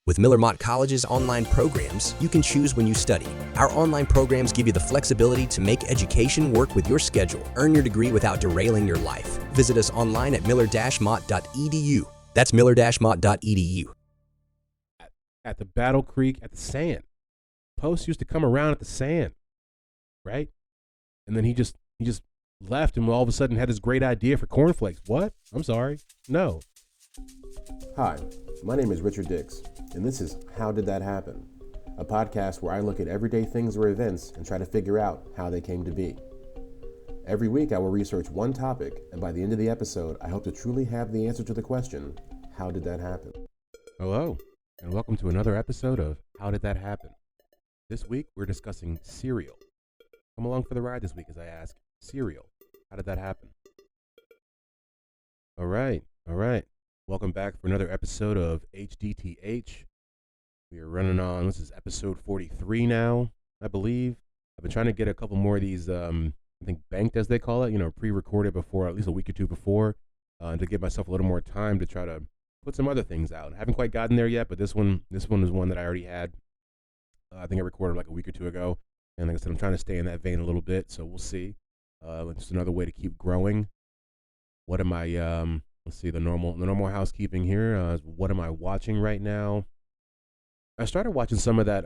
With Miller Mott College's online programs, you can choose when you study. Our online programs give you the flexibility to make education work with your schedule. Earn your degree without derailing your life. Visit us online at miller-mott.edu. That's miller-mott.edu. At the Battle Creek, at the sand. Post used to come around at the sand, right? And then he just left and all of a sudden had this great idea for cornflakes. What? I'm sorry. No. Hi, my name is Richard Dix, and this is How Did That Happen? A podcast where I look at everyday things or events and try to figure out how they came to be. Every week I will research one topic, and by the end of the episode, I hope to truly have the answer to the question, how did that happen? Hello, and welcome to another episode of How Did That Happen? This week we're discussing cereal. Come along for the ride this week as I ask, cereal, how did that happen? All right. Welcome back for another episode of HDTH. We are running on, this is episode 43 now, I believe. I've been trying to get a couple more of these, I think banked as they call it, pre-recorded before, at least a week or two before, to give myself a little more time to try to put some other things out. I haven't quite gotten there yet, but this one is one that I already had. I think I recorded like a week or two ago. And like I said, I'm trying to stay in that vein a little bit, so we'll see. Just another way to keep growing. What am I, let's see, the normal housekeeping here. What am I watching right now? I started watching some of that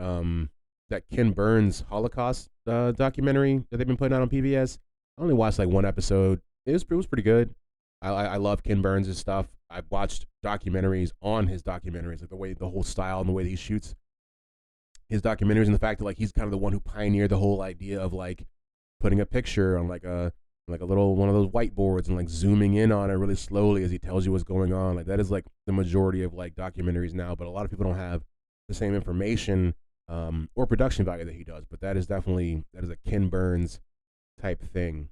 Ken Burns Holocaust documentary that they've been putting out on PBS. I only watched like one episode. It was pretty good. I love Ken Burns' stuff. I've watched documentaries on his documentaries, like the whole style and the way that he shoots his documentaries, and the fact that like he's kind of the one who pioneered the whole idea of like putting a picture on like a little one of those whiteboards and like zooming in on it really slowly as he tells you what's going on. Like that is like the majority of like documentaries now, but a lot of people don't have the same information or production value that he does. But that is a Ken Burns type thing.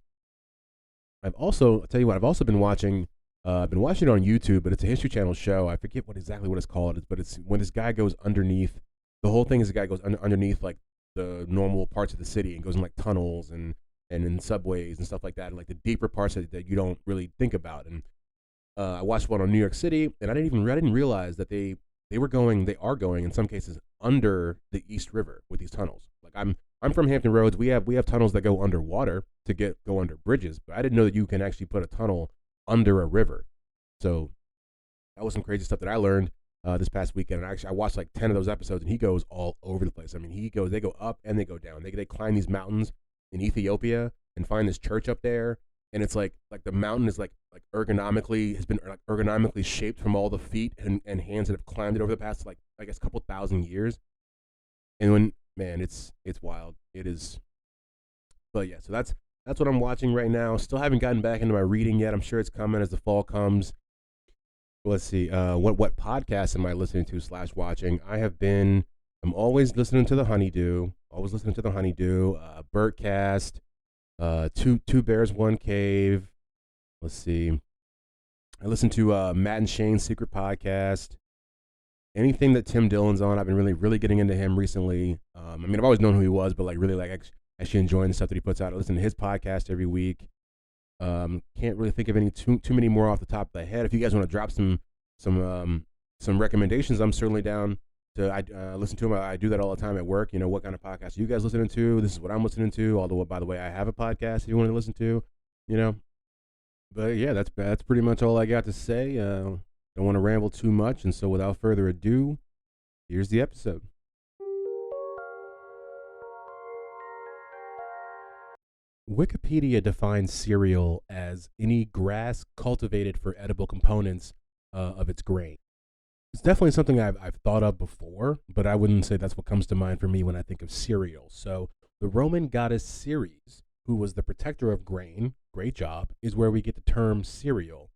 I'll tell you what, I've also been watching. I've been watching it on YouTube, but it's a History Channel show. I forget exactly what it's called, but it's when this guy goes underneath. The whole thing is the guy goes underneath like the normal parts of the city and goes in like tunnels and in subways and stuff like that, and like the deeper parts that you don't really think about. And I watched one on New York City, and I didn't realize that they are going in some cases under the East River with these tunnels. Like I'm from Hampton Roads. We have tunnels that go underwater to go under bridges, but I didn't know that you can actually put a tunnel under a river. So that was some crazy stuff that I learned this past weekend. And actually, I watched like 10 of those episodes, and he goes all over the place. I mean, they go up and they go down. They climb these mountains in Ethiopia and find this church up there, and it's like the mountain is like ergonomically shaped from all the feet and hands that have climbed it over the past like I guess couple thousand years. And it's wild. It is. But yeah, so that's what I'm watching right now. Still haven't gotten back into my reading yet. I'm sure it's coming as the fall comes. Let's see. What podcasts am I listening to / watching? I'm always listening to the Honeydew. Bertcast. Two Bears, One Cave. Let's see. I listen to Matt and Shane's Secret Podcast. Anything that Tim Dillon's on, I've been really getting into him recently. I've always known who he was, but like really like actually enjoying the stuff that he puts out. I listen to his podcast every week. Can't really think of any too many more off the top of the head. If you guys want to drop some recommendations, I'm certainly down to listen to them. I do that all the time at work. What kind of podcast are you guys listening to? This is what I'm listening to. Although, by the way, I have a podcast if you want to listen to. But yeah, that's pretty much all I got to say. Don't want to ramble too much, and so without further ado, here's the episode. Wikipedia defines cereal as any grass cultivated for edible components of its grain. It's definitely something I've thought of before, but I wouldn't say that's what comes to mind for me when I think of cereal. So the Roman goddess Ceres, who was the protector of grain, great job, is where we get the term cereal.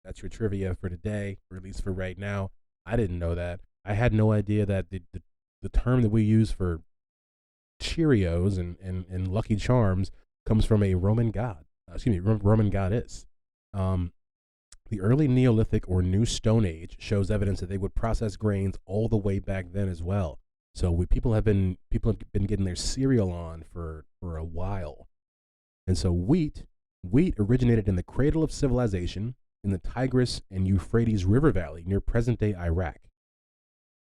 That's your trivia for today, or at least for right now. I didn't know that. I had no idea that the term that we use for Cheerios and Lucky Charms comes from a Roman Roman goddess. The early Neolithic or New Stone Age shows evidence that they would process grains all the way back then as well. So people have been getting their cereal on for a while. And so wheat originated in the cradle of civilization in the Tigris and Euphrates River Valley near present-day Iraq.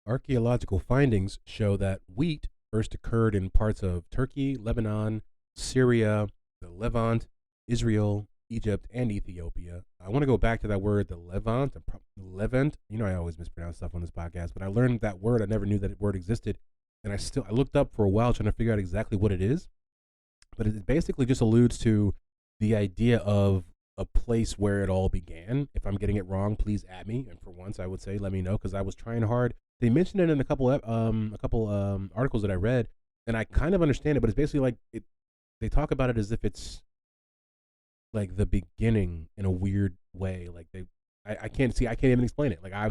archaeological findings show that wheat first occurred in parts of Turkey, Lebanon, Syria, the Levant, Israel, Egypt, and Ethiopia. I want to go back to that word, the Levant. Levant. You know, I always mispronounce stuff on this podcast, but I learned that word. I never knew that word existed, and I looked up for a while trying to figure out exactly what it is. But it basically just alludes to the idea of a place where it all began. If I'm getting it wrong, please at me. And for once, I would say let me know, because I was trying hard. They mentioned it in a couple articles that I read, and I kind of understand it. But it's basically like it. They talk about it as if it's like the beginning in a weird way. Like I can't even explain it. Like I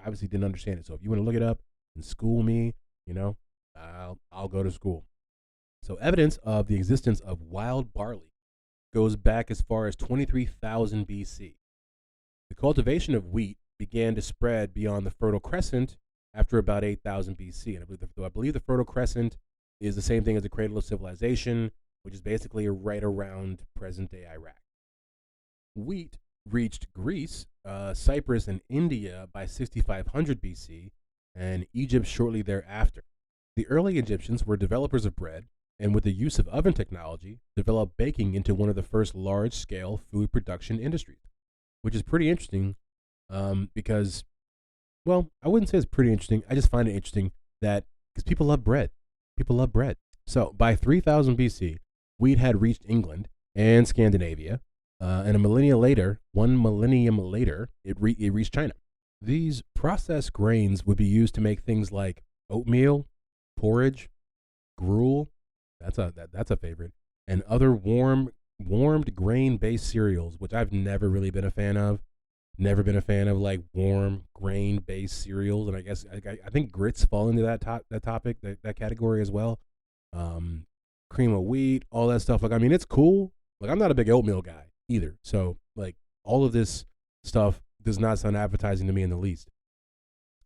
obviously didn't understand it. So if you want to look it up and school me, you know, I'll go to school. So evidence of the existence of wild barley goes back as far as 23,000 BC. The cultivation of wheat began to spread beyond the Fertile Crescent after about 8,000 BC. And I believe the Fertile Crescent is the same thing as the cradle of civilization, which is basically right around present-day Iraq. Wheat reached Greece, Cyprus, and India by 6500 BC, and Egypt shortly thereafter. The early Egyptians were developers of bread, and with the use of oven technology, developed baking into one of the first large-scale food production industries, which is pretty interesting because, well, I wouldn't say it's pretty interesting. I just find it interesting that because people love bread. People love bread. So by 3000 BC, wheat had reached England and Scandinavia, and one millennium later, it reached China. These processed grains would be used to make things like oatmeal, porridge, gruel, that's a favorite, and other warmed grain-based cereals, which I've never really been a fan of. Never been a fan of like warm grain-based cereals, and I guess I think grits fall into that category as well. Cream of wheat, all that stuff. Like, I mean, it's cool. Like, I'm not a big oatmeal guy either, so like all of this stuff does not sound appetizing to me in the least.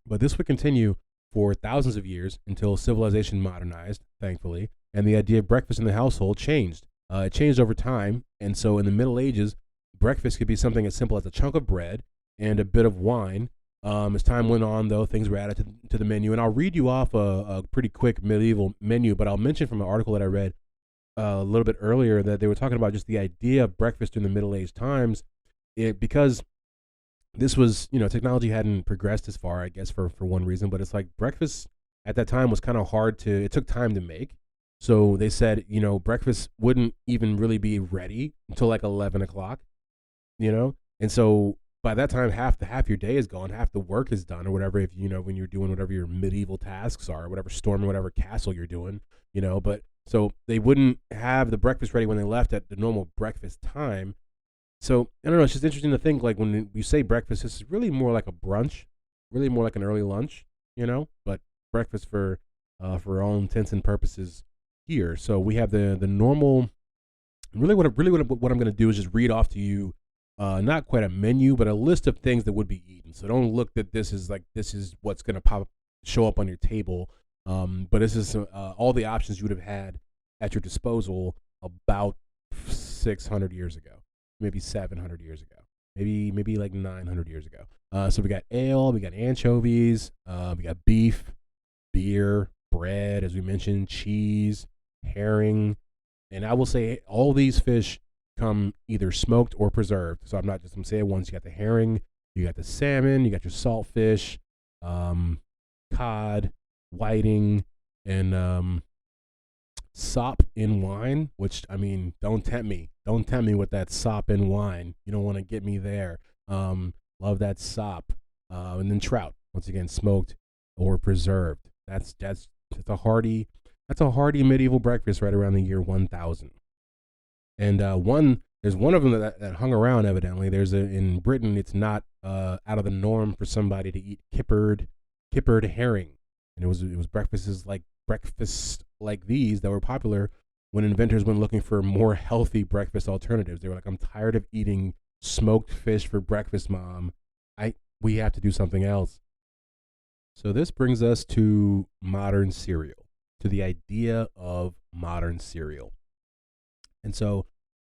But this would continue for thousands of years until civilization modernized, thankfully, and the idea of breakfast in the household changed. It changed over time, and so in the Middle Ages, breakfast could be something as simple as a chunk of bread and a bit of wine. As time went on, though, things were added to the menu, and I'll read you off a pretty quick medieval menu, but I'll mention from an article that I read a little bit earlier that they were talking about just the idea of breakfast in the Middle Age times, because this was, technology hadn't progressed as far, I guess, for one reason, but it's like breakfast at that time was kind of it took time to make. So they said, breakfast wouldn't even really be ready until like 11 o'clock, and so by that time, half your day is gone, half the work is done, or whatever, if when you're doing whatever your medieval tasks are, whatever storming, whatever castle you're doing, but so they wouldn't have the breakfast ready when they left at the normal breakfast time. So I don't know, it's just interesting to think, like, when you say breakfast, this is really more like a brunch, really more like an early lunch, but breakfast for all intents and purposes here. So we have the normal. What I'm going to do is just read off to you, not quite a menu, but a list of things that would be eaten. So don't look that this is what's going to show up on your table. But this is all the options you would have had at your disposal about 600 years ago, maybe 700 years ago, maybe like 900 years ago. So we got ale, we got anchovies, we got beef, beer, bread, as we mentioned, cheese, herring, and I will say all these fish come either smoked or preserved. So I'm saying once. You got the herring, you got the salmon, you got your saltfish, cod, whiting, and sop in wine, which, I mean, don't tempt me with that sop in wine. You don't want to get me there. Love that sop. And then trout, once again, smoked or preserved. That's a hearty medieval breakfast right around the year 1000. And there's one of them that hung around, evidently. In Britain, it's not out of the norm for somebody to eat kippered herring. And it was breakfasts like these that were popular when inventors went looking for more healthy breakfast alternatives. They were like, I'm tired of eating smoked fish for breakfast, Mom. We have to do something else. So this brings us to modern cereal, to the idea of modern cereal. And so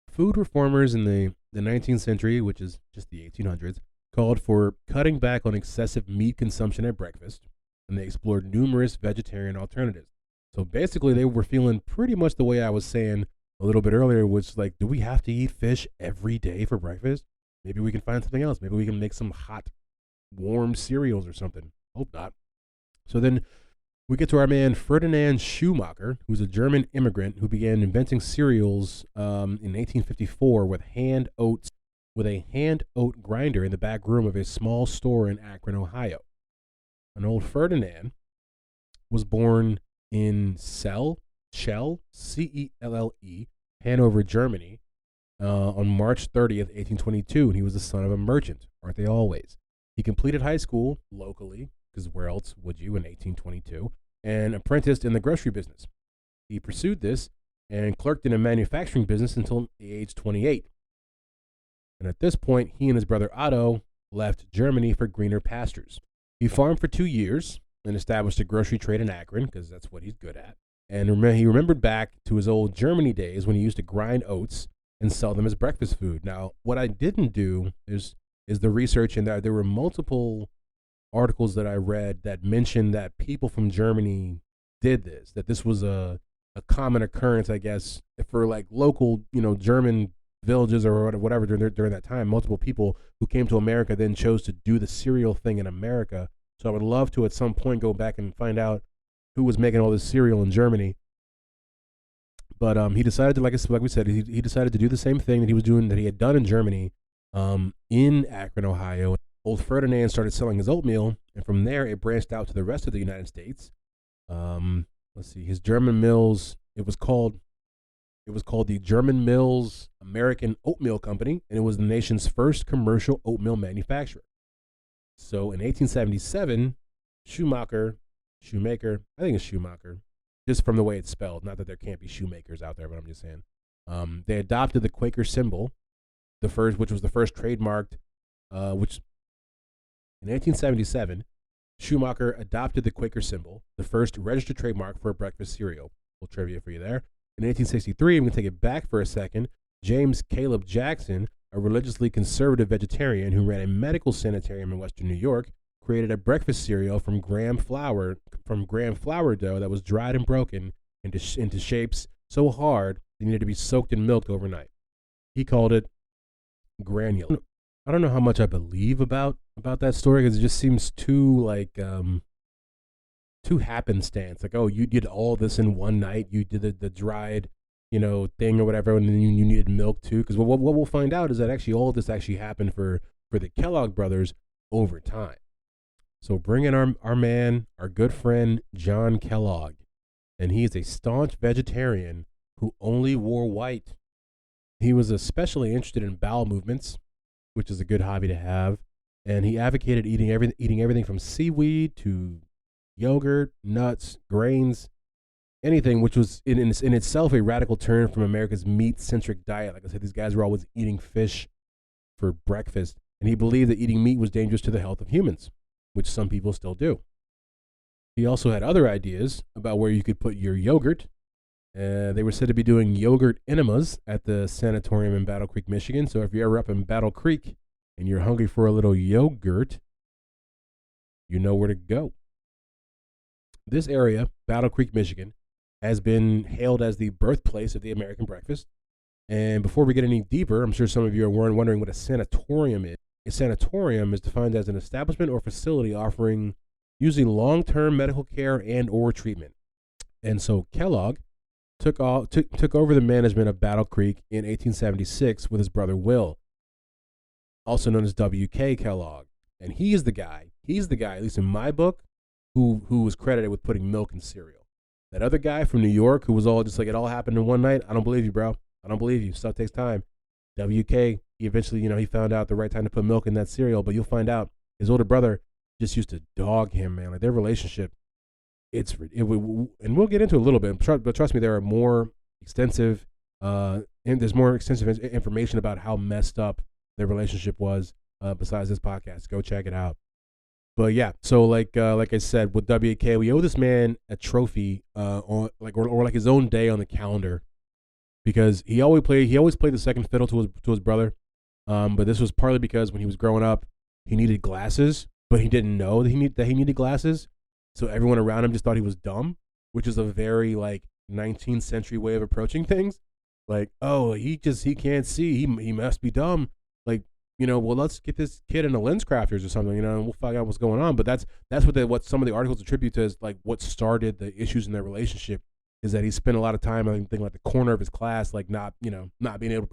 food reformers in the 19th century, which is just the 1800s, called for cutting back on excessive meat consumption at breakfast, and they explored numerous vegetarian alternatives. So basically, they were feeling pretty much the way I was saying a little bit earlier, which like, do we have to eat fish every day for breakfast? Maybe we can find something else. Maybe we can make some hot, warm cereals or something. Hope not. So then we get to our man Ferdinand Schumacher, who's a German immigrant who began inventing cereals in 1854 with a hand oat grinder in the back room of a small store in Akron, Ohio. An old Ferdinand was born in Celle, C-E-L-L-E, Hanover, Germany, on March 30th, 1822, and he was the son of a merchant. Aren't they always? He completed high school locally, because where else would you in 1822, and apprenticed in the grocery business. He pursued this and clerked in a manufacturing business until age 28. And at this point, he and his brother Otto left Germany for greener pastures. He farmed for 2 years and established a grocery trade in Akron, because that's what he's good at. And he remembered back to his old Germany days when he used to grind oats and sell them as breakfast food. Now, what I didn't do is the research, and there were multiple articles that I read that mentioned that people from Germany did this, that this was a common occurrence, I guess, for like local, German villages or whatever during that time. Multiple people who came to America then chose to do the cereal thing in America. So I would love to at some point go back and find out who was making all this cereal in Germany. But he decided to, like we said, he decided to do the same thing that he had done in Germany, in Akron, Ohio. Old Ferdinand started selling his oatmeal, and from there it branched out to the rest of the United States. Let's see, his German mills. It was called the German Mills American Oatmeal Company, and it was the nation's first commercial oatmeal manufacturer. So in 1877, Schumacher, I think it's Schumacher, just from the way it's spelled. Not that there can't be shoemakers out there, but I'm just saying. They adopted the Quaker symbol, which was the first trademarked, which in 1877, Schumacher adopted the Quaker symbol, the first registered trademark for a breakfast cereal. A little trivia for you there. In 1863, I'm going to take it back for a second. James Caleb Jackson, a religiously conservative vegetarian who ran a medical sanitarium in Western New York, created a breakfast cereal from graham flour dough that was dried and broken into shapes so hard they needed to be soaked in milk overnight. He called it granule. I don't know how much I believe about that story, because it just seems too too happenstance. Like, oh, you did all this in one night. You did the dried, thing or whatever, and then you needed milk too. Because what we'll find out is that actually all of this actually happened for the Kellogg brothers over time. So bring in our man, our good friend, John Kellogg. And he is a staunch vegetarian who only wore white. He was especially interested in bowel movements, which is a good hobby to have. And he advocated eating everything from seaweed to yogurt, nuts, grains, anything, which was in itself a radical turn from America's meat-centric diet. Like I said, these guys were always eating fish for breakfast. And he believed that eating meat was dangerous to the health of humans, which some people still do. He also had other ideas about where you could put your yogurt. They were said to be doing yogurt enemas at the sanatorium in Battle Creek, Michigan. So if you're ever up in Battle Creek and you're hungry for a little yogurt, you know where to go. This area, Battle Creek, Michigan, has been hailed as the birthplace of the American breakfast. And before we get any deeper, I'm sure some of you are wondering what a sanatorium is. A sanatorium is defined as an establishment or facility offering usually long-term medical care and or treatment. And so Kellogg took over the management of Battle Creek in 1876 with his brother Will, also known as W.K. Kellogg. And he's the guy, at least in my book, who was credited with putting milk in cereal. That other guy from New York who was all just like, it all happened in one night, I don't believe you, bro. I don't believe you. Stuff takes time. WK, he eventually, he found out the right time to put milk in that cereal, but you'll find out his older brother just used to dog him, man. Like their relationship, and we'll get into it a little bit, but trust me, there are more extensive, and there's more extensive information about how messed up their relationship was besides this podcast. Go check it out. But yeah, so like I said, with WK, we owe this man a trophy, or like his own day on the calendar, because he always played the second fiddle to his brother. But this was partly because when he was growing up, he needed glasses, but he didn't know that he needed glasses. So everyone around him just thought he was dumb, which is a very like 19th century way of approaching things. Like, oh, he can't see. He must be dumb. Like, well, let's get this kid into LensCrafters or something, and we'll find out what's going on. But that's what some of the articles attribute to as like what started the issues in their relationship, is that he spent a lot of time, I think, like the corner of his class, like not being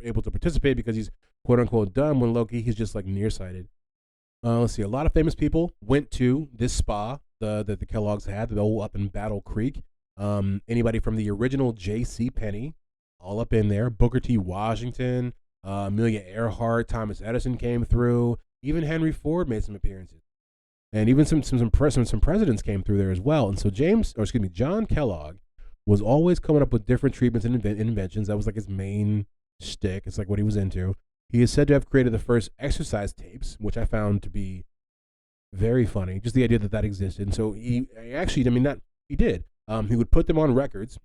able to participate because he's quote unquote dumb, when low-key he's just like nearsighted. Let's see, a lot of famous people went to this spa that the Kellogg's had, the old up in Battle Creek. Anybody from the original J.C. Penney, all up in there. Booker T. Washington, Amelia Earhart, Thomas Edison came through. Even Henry Ford made some appearances, and even some presidents came through there as well. And so John Kellogg was always coming up with different treatments and inventions. That was like his main shtick. It's like what he was into. He is said to have created the first exercise tapes, which I found to be very funny. Just the idea that existed. And so he did. He would put them on records,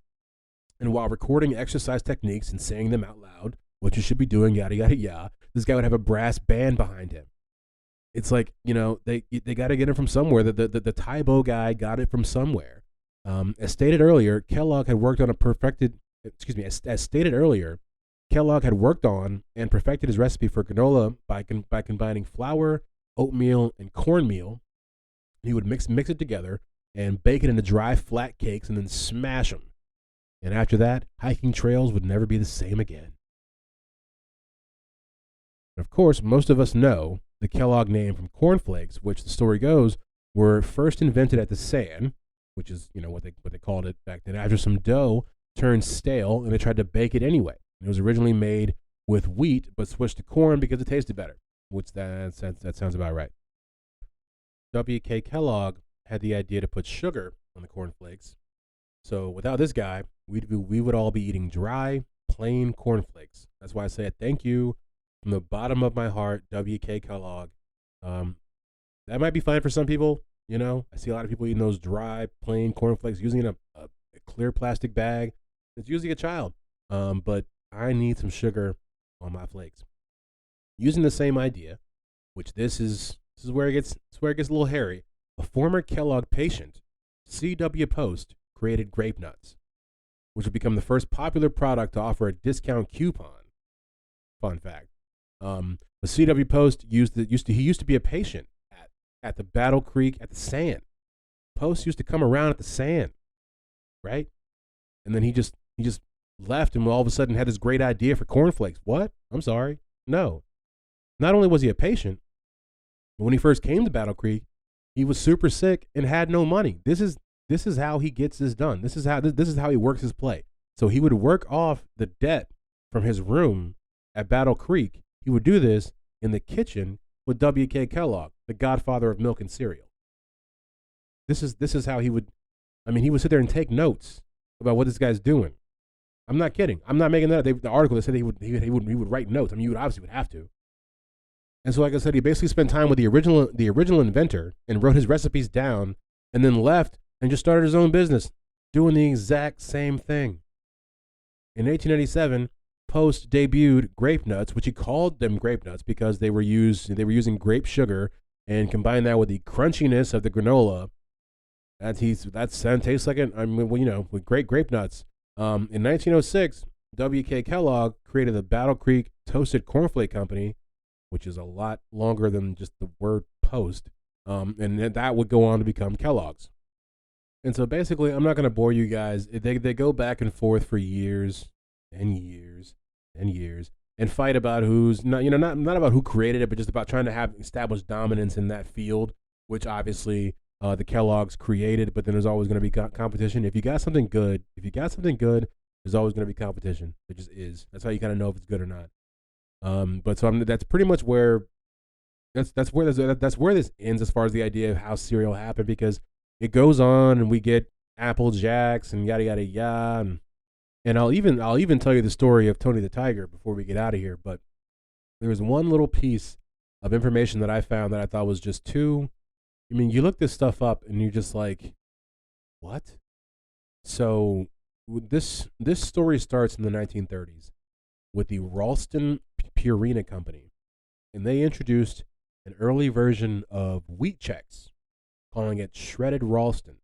and while recording exercise techniques and saying them out loud, what you should be doing, yada, yada, yada, this guy would have a brass band behind him. It's like, they got to get it from somewhere. The Tybo guy got it from somewhere. As stated earlier, Kellogg had worked on as stated earlier, Kellogg had worked on and perfected his recipe for granola by combining flour, oatmeal, and cornmeal. He would mix it together and bake it into dry, flat cakes and then smash them. And after that, hiking trails would never be the same again. And of course, most of us know the Kellogg name from cornflakes, which the story goes were first invented at the San, which is what they called it back then, after some dough turned stale and they tried to bake it anyway. It was originally made with wheat, but switched to corn because it tasted better, which that sounds about right. W.K. Kellogg had the idea to put sugar on the cornflakes. So without this guy, we would all be eating dry, plain cornflakes. That's why I say thank you from the bottom of my heart, W.K. Kellogg. That might be fine for some people. I see a lot of people eating those dry, plain cornflakes, using a clear plastic bag. It's usually a child. But I need some sugar on my flakes. Using the same idea, which this is where it gets a little hairy. A former Kellogg patient, C.W. Post, created grape nuts, which would become the first popular product to offer a discount coupon. Fun fact. But C.W. Post used to be a patient at the Battle Creek at the Sand. Post used to come around at the Sand, right? And then he just left, and all of a sudden had this great idea for cornflakes. What? I'm sorry. No. Not only was he a patient, but when he first came to Battle Creek, he was super sick and had no money. This is how he gets this done. This is how he works his play. So he would work off the debt from his room at Battle Creek. He would do this in the kitchen with W.K. Kellogg, the godfather of milk and cereal. This is how he would. He would sit there and take notes about what this guy's doing. I'm not kidding. I'm not making that up. The article that said he would write notes. You would have to. And so, like I said, he basically spent time with the original inventor and wrote his recipes down, and then left and just started his own business, doing the exact same thing. In 1897, Post debuted grape nuts, which he called them grape nuts because they were using grape sugar and combined that with the crunchiness of the granola. That tastes like with great grape nuts. In 1906, W.K. Kellogg created the Battle Creek Toasted Cornflake Company, which is a lot longer than just the word Post, and that would go on to become Kellogg's. And so basically, I'm not going to bore you guys. They go back and forth for years and years and years and fight about who's not about who created it, but just about trying to establish dominance in that field, which obviously the Kellogg's created. But then there's always going to be competition. If you got something good, there's always going to be competition. There just is. That's how you kind of know if it's good or not. That's pretty much where that's where this ends as far as the idea of how cereal happened, because it goes on and we get Apple Jacks and yada yada yada, and I'll even tell you the story of Tony the Tiger before we get out of here. But there was one little piece of information that I found that I thought was just too. You look this stuff up and you're just like, what? So this story starts in the 1930s with the Ralston Purina Company, and they introduced an early version of wheat checks, calling it shredded Ralston.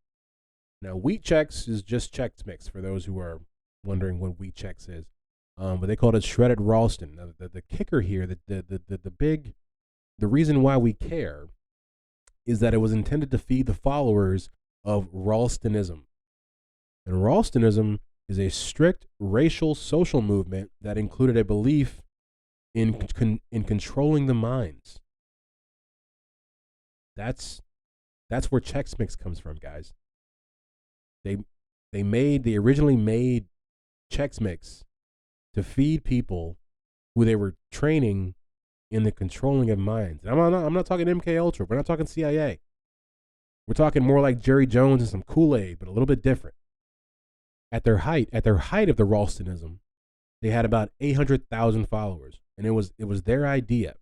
Now, Wheat Chex is just Chex Mix for those who are wondering what Wheat Chex is. But they called it shredded Ralston. Now, the kicker here, the reason why we care is that it was intended to feed the followers of Ralstonism. And Ralstonism is a strict racial social movement that included a belief in controlling the minds. That's where Chex Mix comes from, guys. They originally made Chex Mix to feed people who they were training in the controlling of minds. And I'm not talking MK Ultra. We're not talking CIA. We're talking more like Jerry Jones and some Kool-Aid, but a little bit different. At their height of the Ralstonism, they had about 800,000 followers, and it was their idea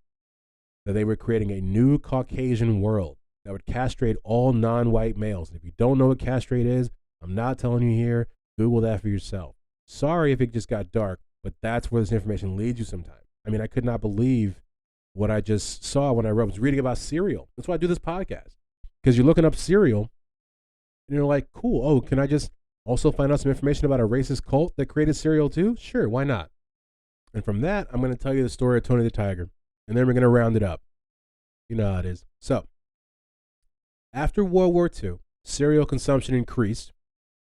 that they were creating a new Caucasian world that would castrate all non-white males. And if you don't know what castrate is, I'm not telling you here. Google that for yourself. Sorry if it just got dark, but that's where this information leads you sometimes. I mean, I could not believe what I just saw when I was reading about cereal. That's why I do this podcast, because you're looking up cereal, and you're like, cool, oh, can I just also find out some information about a racist cult that created cereal too? Sure, why not? And from that, I'm going to tell you the story of Tony the Tiger, and then we're going to round it up. You know how it is. So, after World War II, cereal consumption increased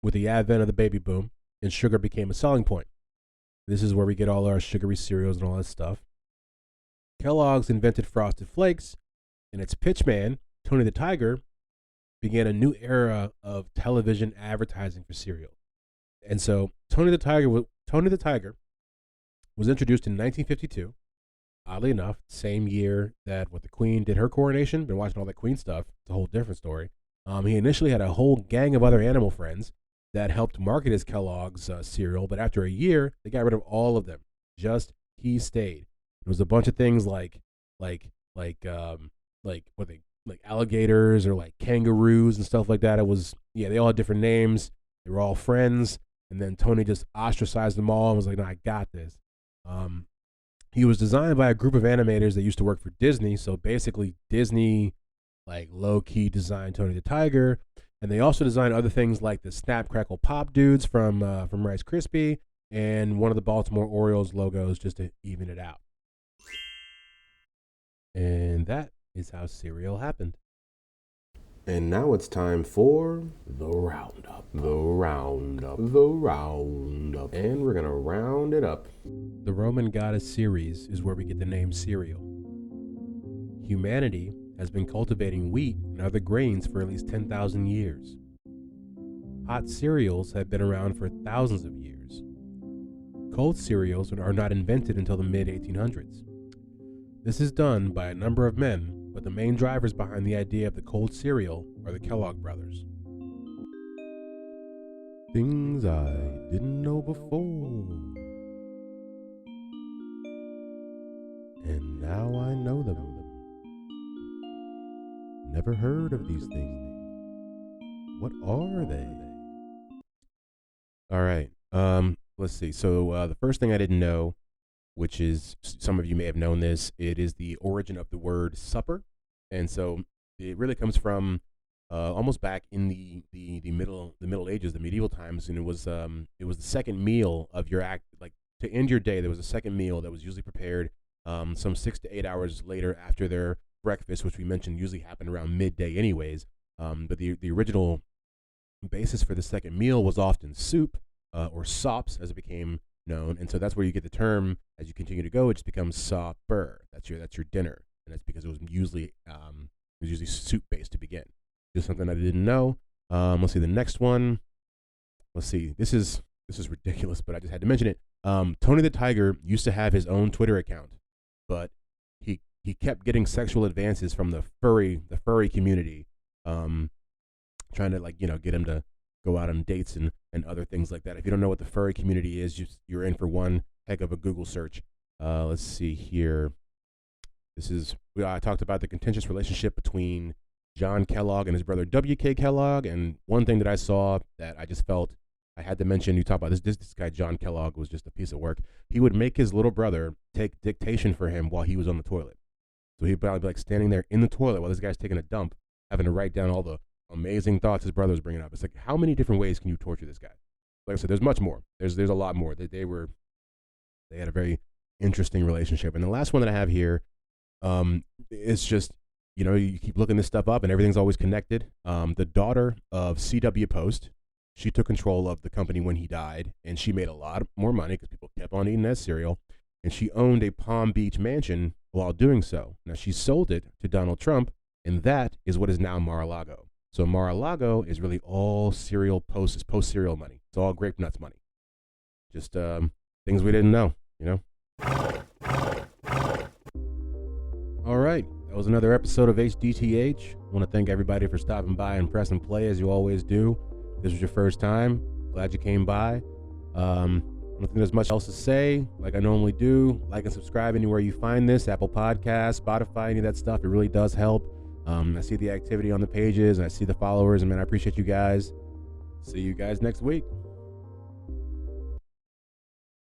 with the advent of the baby boom, and sugar became a selling point. This is where we get all our sugary cereals and all that stuff. Kellogg's invented Frosted Flakes, and its pitchman, Tony the Tiger, began a new era of television advertising for cereal. And so Tony the Tiger was introduced in 1952. Oddly enough, same year that the Queen did her coronation. Been watching all that Queen stuff. It's a whole different story. He initially had a whole gang of other animal friends that helped market his Kellogg's cereal, but after a year, they got rid of all of them. Just he stayed. There was a bunch of things like alligators or like kangaroos and stuff like that. It was, they all had different names. They were all friends, and then Tony just ostracized them all and was like, "No, I got this." He was designed by a group of animators that used to work for Disney. So basically, Disney like low key designed Tony the Tiger, and they also designed other things like the Snap Crackle Pop dudes from Rice Krispie and one of the Baltimore Orioles logos just to even it out. And that is how cereal happened. And now it's time for the roundup. The roundup. The roundup. And we're going to round it up. The Roman goddess Ceres is where we get the name cereal. Humanity has been cultivating wheat and other grains for at least 10,000 years. Hot cereals have been around for thousands of years. Cold cereals are not invented until the mid-1800s. This is done by a number of men, but the main drivers behind the idea of the cold cereal are the Kellogg brothers. Things I didn't know before, and now I know them. Never heard of these things. What are they? All right. Let's see. So the first thing I didn't know, which is, some of you may have known this, it is the origin of the word supper. And so it really comes from almost back in the Middle Ages, the medieval times, and it was the second meal of your act, like to end your day. There was a second meal that was usually prepared some 6 to 8 hours later after their breakfast, which we mentioned usually happened around midday anyways. But the original basis for the second meal was often soup or sops, as it became known, and so that's where you get the term. As you continue to go, it just becomes supper. That's your dinner, and that's because it was usually soup based to begin. Just something I didn't know. Let's see the next one. Let's see. This is ridiculous, but I just had to mention it. Tony the Tiger used to have his own Twitter account, but he kept getting sexual advances from the furry community, trying to get him to go out on dates and other things like that. If you don't know what the furry community is, you're in for one heck of a Google search. Let's see here. I talked about the contentious relationship between John Kellogg and his brother W.K. Kellogg, and one thing that I saw that I just felt I had to mention, you talk about this guy John Kellogg was just a piece of work. He would make his little brother take dictation for him while he was on the toilet. So he'd probably be like standing there in the toilet while this guy's taking a dump, having to write down all amazing thoughts his brother was bringing up. It's like, how many different ways can you torture this guy? Like I said, there's much more. There's a lot more. They had a very interesting relationship. And the last one that I have here, it's just, you keep looking this stuff up and everything's always connected. The daughter of C.W. Post, she took control of the company when he died, and she made a lot more money because people kept on eating that cereal. And she owned a Palm Beach mansion while doing so. Now, she sold it to Donald Trump, and that is what is now Mar-a-Lago. So Mar-a-Lago is really all post-cereal money. It's all grape nuts money. Just things we didn't know, All right. That was another episode of HDTH. I want to thank everybody for stopping by and pressing play as you always do. If this was your first time, glad you came by. I don't think there's much else to say. Like I normally do, like and subscribe anywhere you find this, Apple Podcasts, Spotify, any of that stuff. It really does help. I see the activity on the pages, and I see the followers, and man, I appreciate you guys. See you guys next week.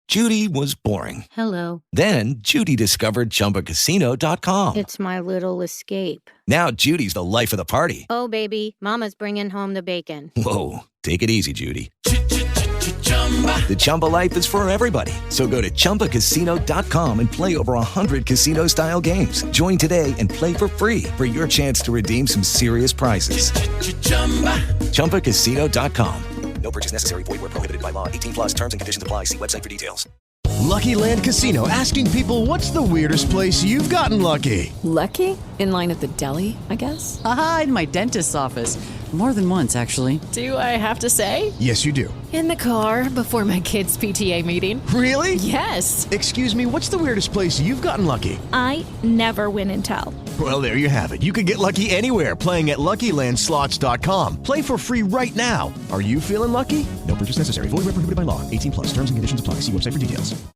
Judy was boring. Hello. Then Judy discovered ChumbaCasino.com. It's my little escape. Now Judy's the life of the party. Oh, baby, mama's bringing home the bacon. Whoa, take it easy, Judy. The Chumba life is for everybody. So go to ChumbaCasino.com and play over 100 casino-style games. Join today and play for free for your chance to redeem some serious prizes. ChumbaCasino.com. No purchase necessary. Void where prohibited by law. 18+ terms and conditions apply. See website for details. Lucky Land Casino, asking people, what's the weirdest place you've gotten lucky? Lucky? In line at the deli, I guess? Aha, in my dentist's office. More than once, actually. Do I have to say? Yes, you do. In the car before my kids' PTA meeting. Really? Yes. Excuse me, what's the weirdest place you've gotten lucky? I never win and tell. Well, there you have it. You can get lucky anywhere, playing at LuckyLandSlots.com. Play for free right now. Are you feeling lucky? No purchase necessary. Void where prohibited by law. 18+ terms and conditions apply. See website for details.